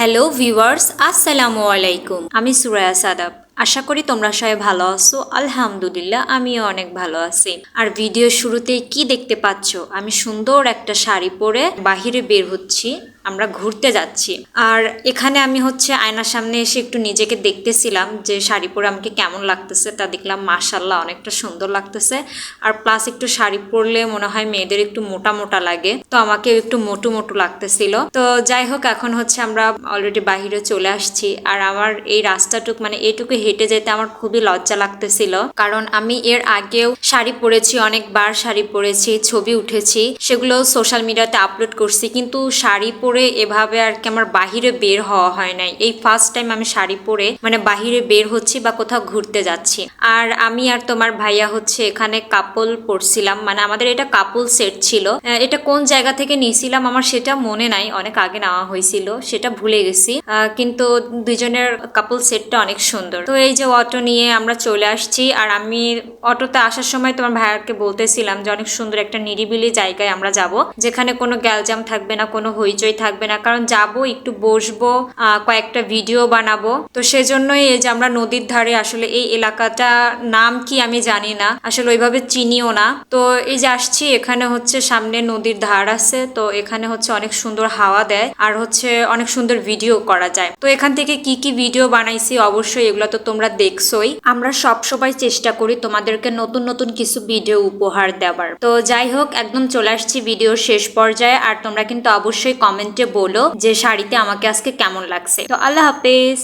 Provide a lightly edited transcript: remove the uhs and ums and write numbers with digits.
Hello viewers, আসসালামু আলাইকুম। আমি সুরায়া সাদাব। আশা করি তোমরা সবাই ভালো আছো। আলহামদুলিল্লাহ আমিও অনেক ভালো আছি। আর ভিডিও শুরুতেই কি দেখতে পাচ্ছ, আমি সুন্দর একটা শাড়ি পরে বাহিরে বের হচ্ছি, আমরা ঘুরতে যাচ্ছি। আর এখানে আমি আয়নার সামনে এসে একটু নিজেকে দেখতেছিলাম যে শাড়ি পরে আমাকে কেমন লাগতেছে। তা দেখলাম মাশাল্লাহ অনেকটা সুন্দর লাগতেছে। আর প্লাস একটু শাড়ি পরলে মনে হয় মেয়েদের একটু মোটা মোটা লাগে, তো আমাকে একটু মোটু মোটু লাগতেছিল। তো যাই হোক, এখন আমরা অলরেডি বাহিরে চলে আসছি। আর আমার এই রাস্তাটুক এইটুকু হেঁটে যেতে আমার খুবই লজ্জা লাগতেছিল, কারণ আমি এর আগেও শাড়ি পরেছি, অনেকবার শাড়ি পরেছি, ছবি উঠেছি, সেগুলো সোশ্যাল মিডিয়াতে আপলোড করছি, কিন্তু শাড়ি পরে এভাবে আর কি আমার বাহিরে বের হওয়া হয় নাই। এই ফার্স্ট টাইম আমি শাড়ি পরে বাহিরে বের হচ্ছি বা কোথাও ঘুরতে যাচ্ছি। আর আমি আর তোমার ভাইয়া এখানে কাপল পরছিলাম, আমাদের এটা কাপল সেট ছিল। এটা কোন জায়গা থেকে নিয়েছিলাম আমার সেটা মনে নাই, অনেক আগে নেওয়া হয়েছিল, সেটা ভুলে গেছি। কিন্তু দুজনের কাপল সেটটা অনেক সুন্দর। তো এই যে অটো নিয়ে আমরা চলে আসছি। আর আমি অটোতে আসার সময় তোমার ভাইয়াকে বলতেছিলাম যে অনেক সুন্দর একটা নিরিবিলি জায়গায় আমরা যাব, যেখানে কোনো গ্যালজাম থাকবে না, কোনো হইচই থাকবে না, কারণ যাব একটু বসবো, কয়েকটা ভিডিও বানাবো। তো সেজন্যই এই যে আমরা নদীর ধারে, আসলে এই এলাকাটা নাম কি আমি জানি না, আসলে ওইভাবে চিনিও না। তো এই যে আসছি, এখানে সামনে নদীর ধার আছে, তো এখানে অনেক সুন্দর হাওয়া দেয়, আর অনেক সুন্দর ভিডিও করা যায়। তো এখান থেকে কি কি ভিডিও বানাইছি অবশ্যই এগুলো তো তোমরা দেখছোই। আমরা সবাই চেষ্টা করি তোমাদেরকে নতুন নতুন কিছু ভিডিও উপহার দেওয়ার। তো যাই হোক, একদম চলে আসছি ভিডিওর শেষ পর্যায়ে। আর তোমরা কিন্তু অবশ্যই কমেন্টে বলো যে শাড়িতে আমাকে আজকে কেমন লাগছে। তো আল্লাহ হাফেজ।